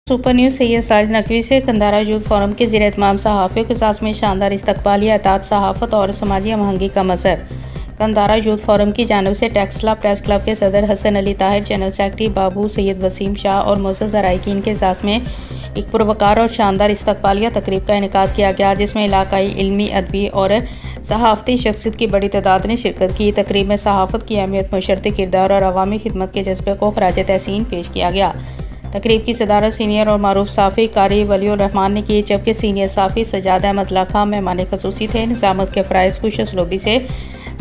Super news Syed Sajid Naqvi से कंधारा youth forum के ज़ेर एहतमाम सहाफ़ियों के साथ में शानदार इस्तकबालिया अतात सहाफ़त और समाजी हमआहंगी का मज़हर। कंधारा यूथ फोरम की जानिब से टेक्सला प्रेस क्लब के सदर हसन अली ताहिर, जनरल सेक्रेटरी बाबू सैयद वसीम शाह और मोअज़्ज़ज़ अराकीन के एजाज़ में एक पुरवकार और शानदार इस्तकबालिया तकरीब का इनेकाद किया गया, जिसमें इलाकाई इल्मी, अदबी और सहाफ़ती शख्सियत की बड़ी तादाद ने शिरकत की। तकरीब में सहाफ़त की अहमियत, मुशर्रती किरदार और अवामी खिदमत के जज्बे को खराज तहसीन पेश किया गया। तकरीब की सदारत सीनियर और मारूफ साफ़ी कारी वलीउर रहमान ने की, जबकि सीनियर साफ़ी सजाद अहमद लाखा मेहमान खसूसी थे। निज़ामत के फ़राइज़ खुश उसलूबी से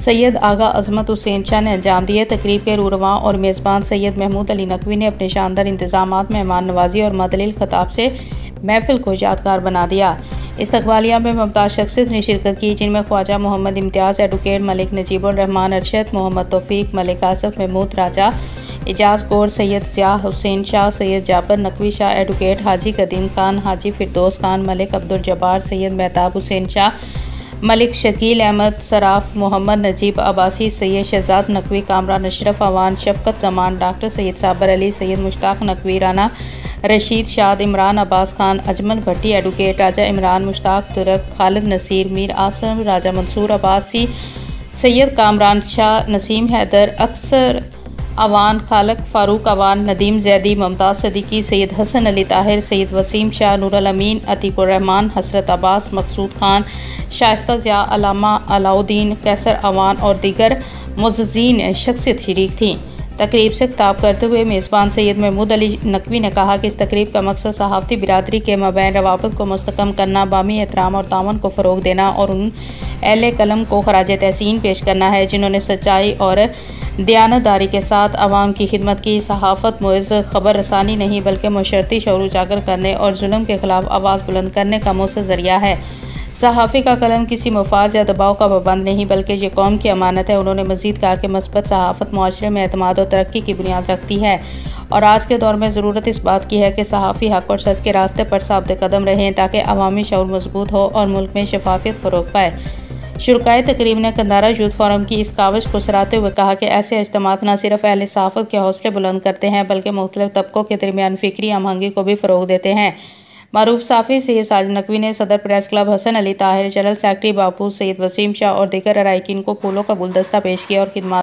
सैयद आगा अज़मत हुसैन शाह ने अंजाम दिए। तकरीब के रूरवा और मेज़बान सैयद महमूद अली नकवी ने अपने शानदार इंतज़ामात, मेहमान नवाजी और मदलिल खिताब से महफिल को यादगार बना दिया। इस्तकबालिया में मुमताज़ शख्सियत ने शिरकत की, जिनमें ख्वाजा मोहम्मद इम्तियाज़, एडवोकेट मलिक नजीबुर रहमान अरशद, मोहम्मद तौफीक, मलिक आसफ महमूद राजा, एजाज गौर, सैयद ज़िया हुसैन शाह, सैयद जाबर नकवी शाह, एडवोकेट हाजी कदीम खान, हाजी फिरदौस खान, मलिक अब्दुल जब्बार, सैयद मेहताब हुसैन शाह, मलिक शकील अहमद, सराफ, मोहम्मद नजीब अब्बासी, सैयद शहजाद नकवी, कामरान अशरफ अवान, शफकत जमान, डॉक्टर सैयद साबर अली, सैयद मुश्ताक नकवी, राना रशीद शाद, इमरान अब्बास खान, अजमल भट्टी, एडवोकेट राजा इमरान, मुश्ताक तुरक, खालिद नसीर, मीर आसम, राजा मंसूर अब्बासी, सैयद कामरान शाह, नसीम हैदर, अक्सर अवान, खालक फारूक अवान, नदीम जैदी, मुमताज़ सदीकी, सैयद हसन अली ताहिर, सैयद वसीम शाह, नूरुल अमीन, अतीकुर रहमान, हसरत अब्बास, मकसूद खान, शाइस्ता ज़िया, अलामा अलाउद्दीन, कैसर अवान और दीगर मुअज़्ज़ज़ीन शख्सियत शरीक थीं। तकरीब से खिताब करते हुए मेज़बान सैयद महमूद अली नकवी ने कहा कि इस तकरीब का मकसद सहाफ़ती बिरादरी के माबैन रवाबित को मुस्तहकम करना, बामी एहतराम और तावन को फ़रोग़ देना और उन अहले कलम को खराज तहसीन पेश करना है, जिन्होंने सच्चाई और दयानतदारी के साथ अवाम की खिदमत की। सहाफ़त मुइज़ ख़बर रसानी नहीं, बल्कि मुशर्रती शऊर उजागर करने और जुल्म के ख़िलाफ़ आवाज़ बुलंद करने का मौसर ज़रिया है। सहाफ़ी का कलम किसी मफाद या दबाव का पाबंद नहीं, बल्कि ये कौम की अमानत है। उन्होंने मज़ीद कहा कि मस्बत सहाफ़त मुआशरे में एतमाद और तरक्की की बुनियाद रखती है और आज के दौर में ज़रूरत इस बात की है कि सहाफ़ी हक़ और सच के रास्ते पर साबित कदम रहें, ताकि अवामी शऊर मजबूत हो और मुल्क में शफाफियत फ़रोग़ पाए। शुरकाए तकरीब ने कंधारा यूथ फोरम की इस काविश को सराहते हुए कहा कि ऐसे इज्तिमात न सिर्फ अहले सहाफ़त के हौसले बुलंद करते हैं, बल्कि मुख्तलिफ तबकों के दरमियान फ़िक्री हमआहंगी को भी फ़रोग़ देते हैं। मारूफ साफ़ी सैयद साजिद नकवी ने सदर press club Hasan Ali Tahir, general secretary Babu Syed Waseem Shah और दीगर अराकीन को फूलों का गुलदस्ता पेश किया और खिदमत